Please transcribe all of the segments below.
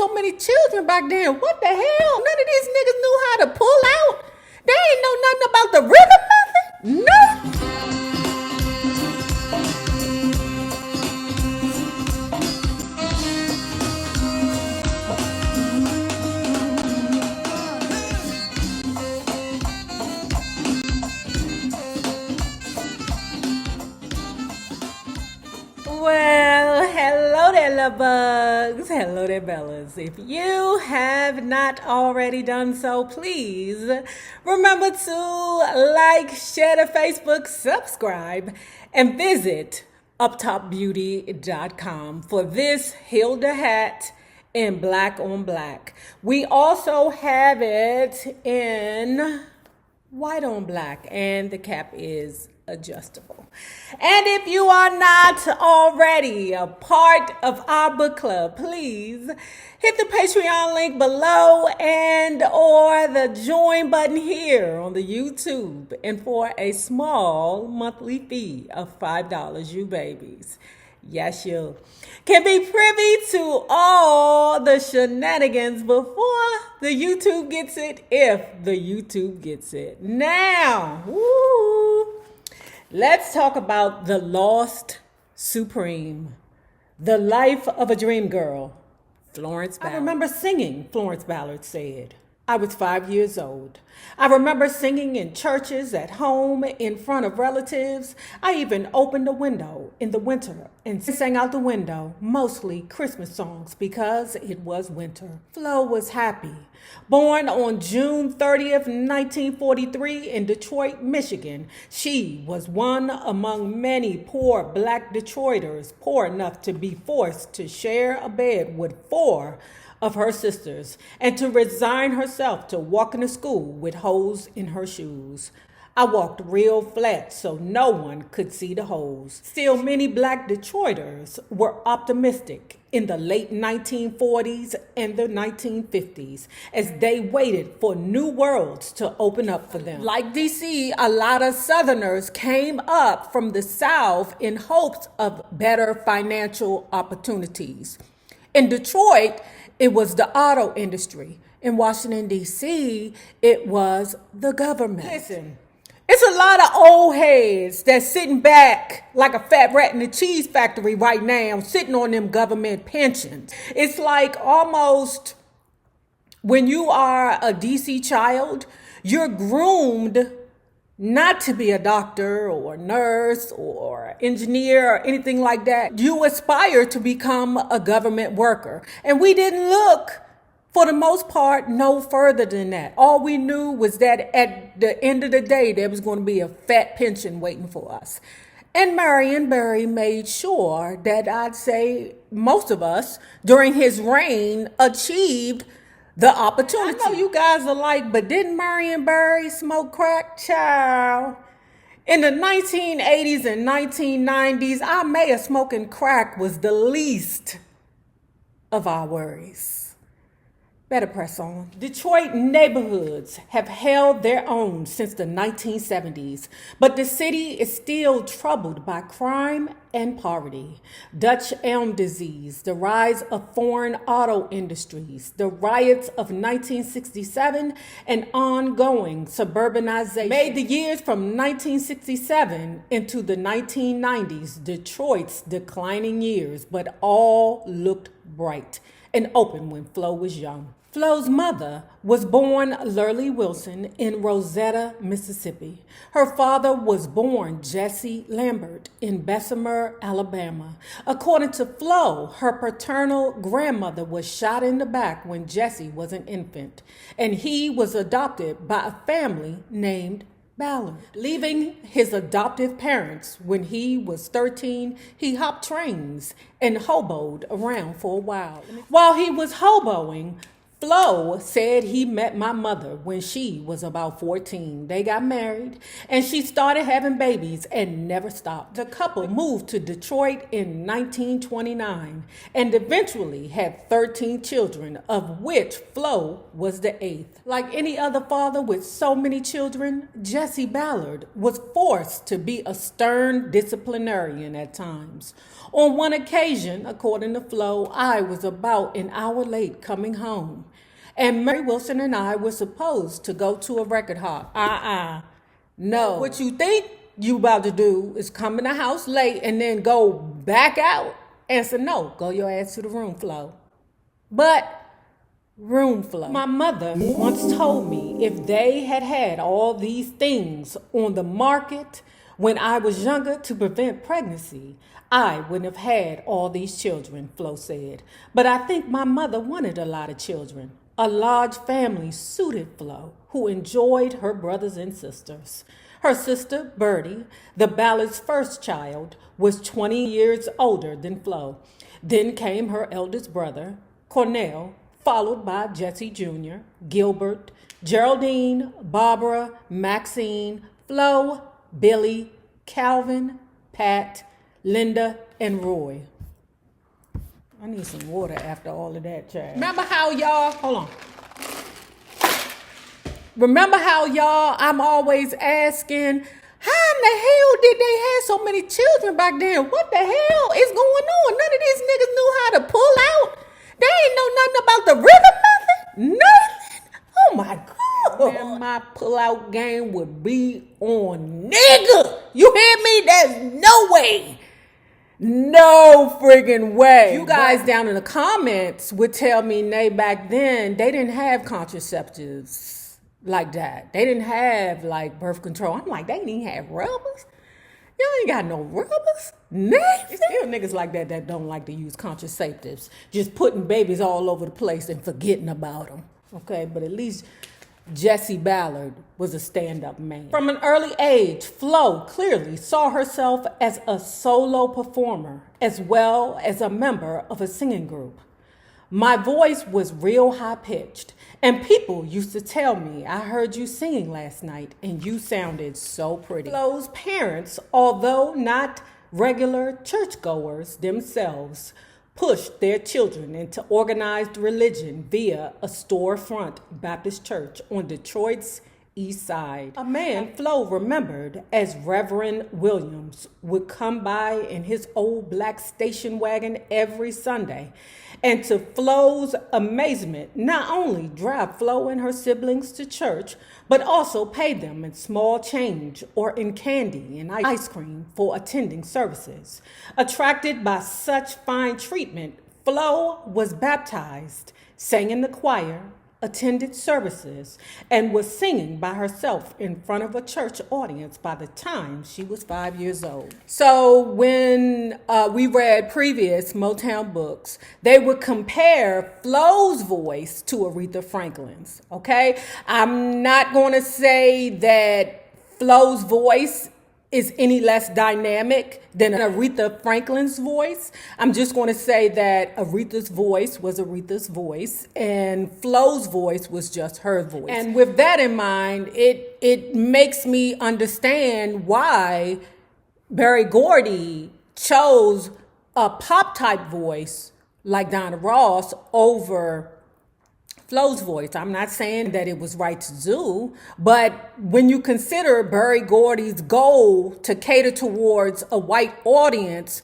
so many children back then. What the hell? None of these niggas knew how to pull out. They ain't know nothing about the rhythm method. No. Well, hello there, love bugs. Hello there, bellas. If you have not already done so, please remember to like, share the Facebook, subscribe, and visit uptopbeauty.com for this Hilda hat in black on black. We also have it in white on black, and the cap is adjustable. And if you are not already a part of our book club, please hit the Patreon link below and or the join button here on the YouTube. And for a small monthly fee of $5, you babies, yes, you can be privy to all the shenanigans before the YouTube gets it, if the YouTube gets it. Now, let's talk about the lost supreme, the life of a dream girl, Florence Ballard. I remember singing, Florence Ballard said. I was 5 years old. I remember singing in churches, at home, in front of relatives. I even opened a window in the winter and sang out the window, mostly Christmas songs because it was winter. Flo was happy. Born on June 30th, 1943 in Detroit, Michigan, she was one among many poor black Detroiters, poor enough to be forced to share a bed with four of her sisters and to resign herself to walking to school with holes in her shoes. I walked real flat so no one could see the holes. Still, many black Detroiters were optimistic in the late 1940s and the 1950s as they waited for new worlds to open up for them. Like DC, a lot of Southerners came up from the South in hopes of better financial opportunities. In Detroit, it was the auto industry. In Washington, D.C., it was the government. Listen, it's a lot of old heads that's sitting back like a fat rat in the cheese factory right now, sitting on them government pensions. It's like almost when you are a D.C. child, you're groomed not to be a doctor or nurse or engineer or anything like that. You aspire to become a government worker. And we didn't look, for the most part, no further than that. All we knew was that at the end of the day, there was going to be a fat pension waiting for us. And Marion Barry made sure that I'd say most of us during his reign achieved the opportunity. I know you guys are like, but didn't Marion Barry smoke crack? Child. In the 1980s and 1990s, our mayor smoking crack was the least of our worries. Better press on. Detroit neighborhoods have held their own since the 1970s, but the city is still troubled by crime and poverty. Dutch elm disease, the rise of foreign auto industries, the riots of 1967, and ongoing suburbanization made the years from 1967 into the 1990s Detroit's declining years, but all looked bright and open when Flo was young. Flo's mother was born Lurley Wilson in Rosetta, Mississippi. Her father was born Jesse Lambert in Bessemer, Alabama. According to Flo, her paternal grandmother was shot in the back when Jesse was an infant, and he was adopted by a family named Ballard. Leaving his adoptive parents when he was 13, he hopped trains and hoboed around for a while. While he was hoboing, Flo said he met my mother when she was about 14. They got married and she started having babies and never stopped. The couple moved to Detroit in 1929 and eventually had 13 children, of which Flo was the 8th. Like any other father with so many children, Jesse Ballard was forced to be a stern disciplinarian at times. On one occasion, according to Flo, I was about an hour late coming home. And Mary Wilson and I were supposed to go to a record hop. No. What you think you about to do is come in the house late and then go back out? Answer no. Go your ass to the room, Flo. But room flow. My mother once told me if they had had all these things on the market when I was younger to prevent pregnancy, I wouldn't have had all these children, Flo said. But I think my mother wanted a lot of children. A large family suited Flo, who enjoyed her brothers and sisters. Her sister, Bertie, the Ballard's first child, was 20 years older than Flo. Then came her eldest brother, Cornell, followed by Jesse Jr., Gilbert, Geraldine, Barbara, Maxine, Flo, Billy, Calvin, Pat, Linda, and Roy. I need some water after all of that, child. Remember how I'm always asking, how in the hell did they have so many children back then? What the hell is going on? None of these niggas knew how to pull out. They ain't know nothing about the rhythm method. Nothing. Oh my God. Man, my pull-out game would be on nigga. You hear me? There's no way. No friggin' way. You guys down in the comments would tell me, Nay, back then, they didn't have contraceptives like that. They didn't have, like, birth control. I'm like, they didn't even have rubbers? Y'all ain't got no rubbers? Nasty. It's still niggas like that don't like to use contraceptives. Just putting babies all over the place and forgetting about them. Okay, but at least Jesse Ballard was a stand-up man. From an early age, Flo clearly saw herself as a solo performer as well as a member of a singing group. My voice was real high-pitched, and people used to tell me, I heard you singing last night and you sounded so pretty. Flo's parents, although not regular churchgoers themselves, pushed their children into organized religion via a storefront Baptist church on Detroit's east side. A man Flo remembered as Reverend Williams would come by in his old black station wagon every Sunday, and to Flo's amazement, not only drive Flo and her siblings to church, but also pay them in small change or in candy and ice cream for attending services. Attracted by such fine treatment, Flo was baptized, sang in the choir, attended services, and was singing by herself in front of a church audience by the time she was 5 years old. So when we read previous Motown books, they would compare Flo's voice to Aretha Franklin's, okay? I'm not going to say that Flo's voice is any less dynamic than Aretha Franklin's voice. I'm just going to say that Aretha's voice was Aretha's voice and Flo's voice was just her voice. And with that in mind, it makes me understand why Berry Gordy chose a pop type voice like Donna Ross over Flo's voice. I'm not saying that it was right to do, but when you consider Berry Gordy's goal to cater towards a white audience,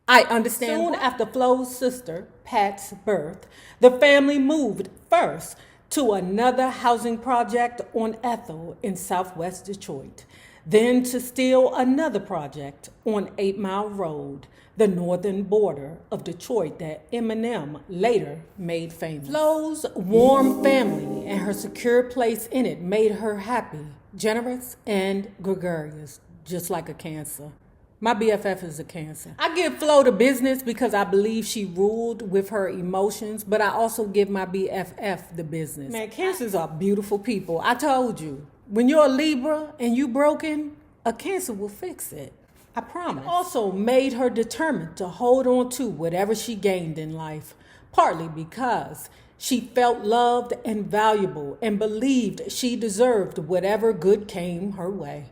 I understand. Soon after Flo's sister, Pat's birth, the family moved first to another housing project on Ethel in southwest Detroit, then to still another project on 8 Mile Road, the northern border of Detroit that Eminem later made famous. Flo's warm family and her secure place in it made her happy, generous, and gregarious, just like a Cancer. My BFF is a Cancer. I give Flo the business because I believe she ruled with her emotions, but I also give my BFF the business. Man, Cancers are beautiful people. I told you, when you're a Libra and you broken, a Cancer will fix it. I promise. It also made her determined to hold on to whatever she gained in life, partly because She felt loved and valuable and believed she deserved whatever good came her way.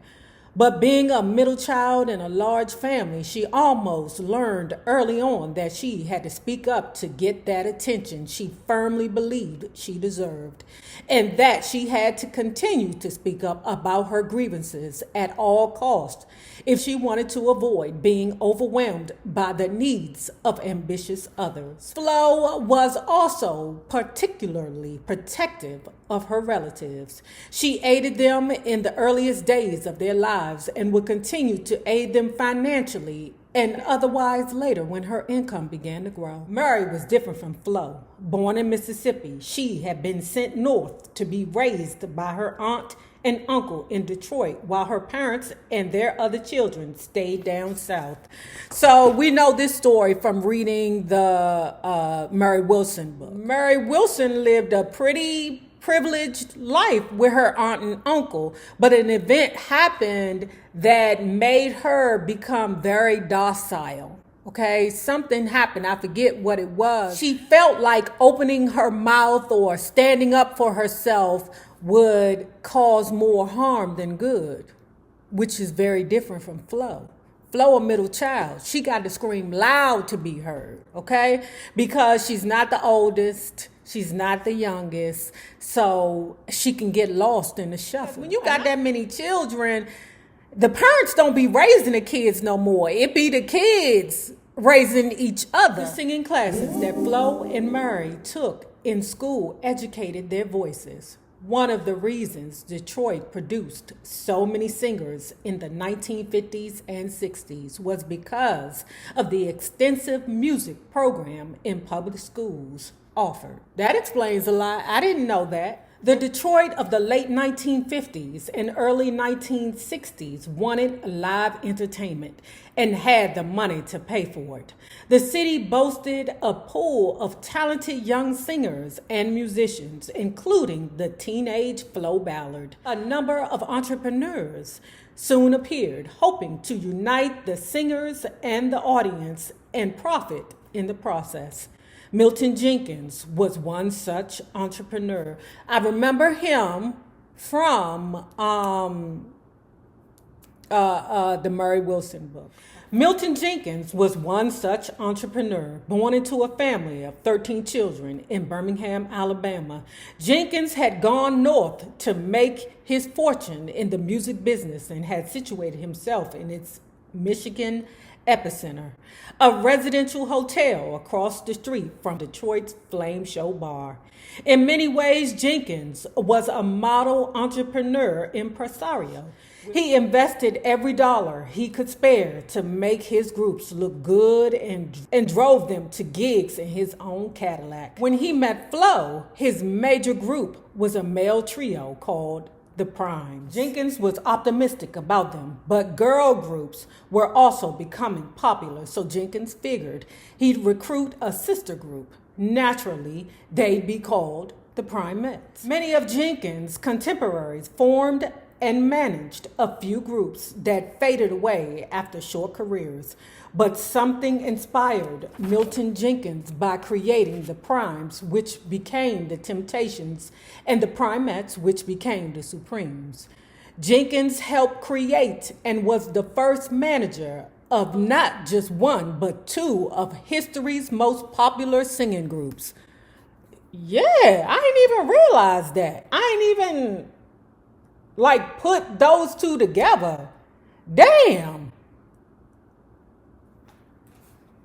But being a middle child in a large family, she almost learned early on that she had to speak up to get that attention she firmly believed she deserved, and that she had to continue to speak up about her grievances at all costs if she wanted to avoid being overwhelmed by the needs of ambitious others. Flo was also particularly protective of her relatives. She aided them in the earliest days of their lives and would continue to aid them financially and otherwise later when her income began to grow. Mary was different from Flo. Born in Mississippi, she had been sent north to be raised by her aunt and uncle in Detroit, while her parents and their other children stayed down south. So we know this story from reading the Mary Wilson book. Mary Wilson lived a pretty privileged life with her aunt and uncle, but an event happened that made her become very docile. Okay, something happened. I forget what it was. She felt like opening her mouth or standing up for herself would cause more harm than good, which is very different from Flo. Flo, a middle child, she got to scream loud to be heard, okay? Because she's not the oldest, she's not the youngest, so she can get lost in the shuffle. When you got that many children, the parents don't be raising the kids no more. It be the kids raising each other. The singing classes that Flo and Mary took in school educated their voices. One of the reasons Detroit produced so many singers in the 1950s and 60s was because of the extensive music program in public schools offered. That explains a lot. I didn't know that. The Detroit of the late 1950s and early 1960s wanted live entertainment and had the money to pay for it. The city boasted a pool of talented young singers and musicians, including the teenage Flo Ballard. A number of entrepreneurs soon appeared, hoping to unite the singers and the audience and profit in the process. Milton Jenkins was one such entrepreneur. I remember him from the Mary Wilson book. Milton Jenkins was one such entrepreneur, born into a family of 13 children in Birmingham, Alabama. Jenkins had gone north to make his fortune in the music business and had situated himself in its Michigan epicenter, a residential hotel across the street from Detroit's Flame Show Bar. In many ways, Jenkins was a model entrepreneur impresario. He invested every dollar he could spare to make his groups look good and drove them to gigs in his own Cadillac. When he met Flo, his major group was a male trio called the Primes. Jenkins was optimistic about them, but girl groups were also becoming popular, so Jenkins figured he'd recruit a sister group. Naturally, they'd be called the Primettes. Many of Jenkins' contemporaries formed and managed a few groups that faded away after short careers, but something inspired Milton Jenkins by creating the Primes, which became the Temptations, and the Primettes, which became the Supremes. Jenkins helped create and was the first manager of not just one, but two of history's most popular singing groups. Yeah, I didn't even realize that. I ain't even put those two together. Damn.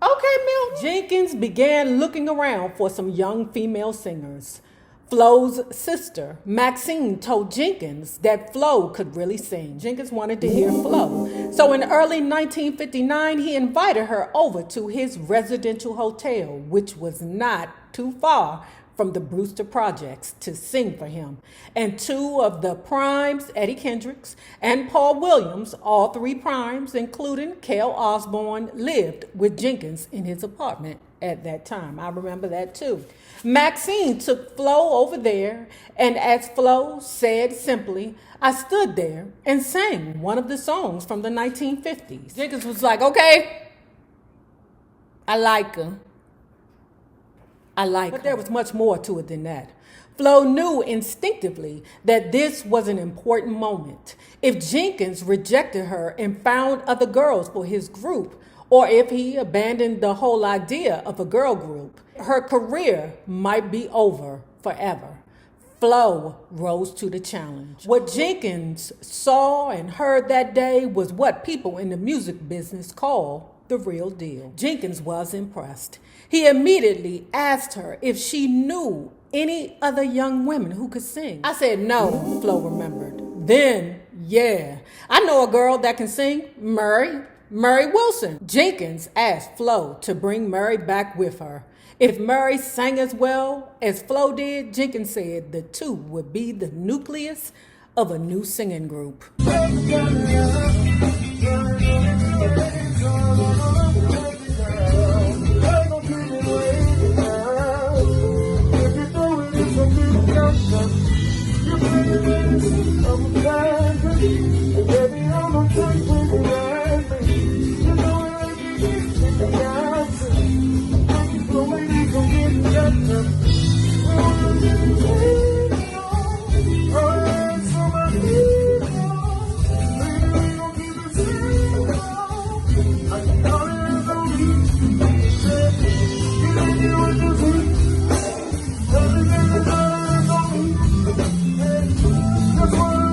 Okay, Milton. Jenkins began looking around for some young female singers. Flo's sister, Maxine, told Jenkins that Flo could really sing. Jenkins wanted to hear Flo. So in early 1959, he invited her over to his residential hotel, which was not too far from the Brewster Projects, to sing for him. And two of the Primes, Eddie Kendricks and Paul Williams, all three Primes, including Kel Osborne, lived with Jenkins in his apartment at that time. I remember that too. Maxine took Flo over there, and as Flo said simply, I stood there and sang one of the songs from the 1950s. Jenkins was like, okay, I like her. I like her. But there was much more to it than that. Flo knew instinctively that this was an important moment. If Jenkins rejected her and found other girls for his group, or if he abandoned the whole idea of a girl group, her career might be over forever. Flo rose to the challenge. What Jenkins saw and heard that day was what people in the music business call the real deal. Jenkins was impressed. He immediately asked her if she knew any other young women who could sing. I said no, Flo remembered. Then, yeah, I know a girl that can sing, Murray Wilson. Jenkins asked Flo to bring Murray back with her. If Murray sang as well as Flo did, Jenkins said the two would be the nucleus of a new singing group. That's what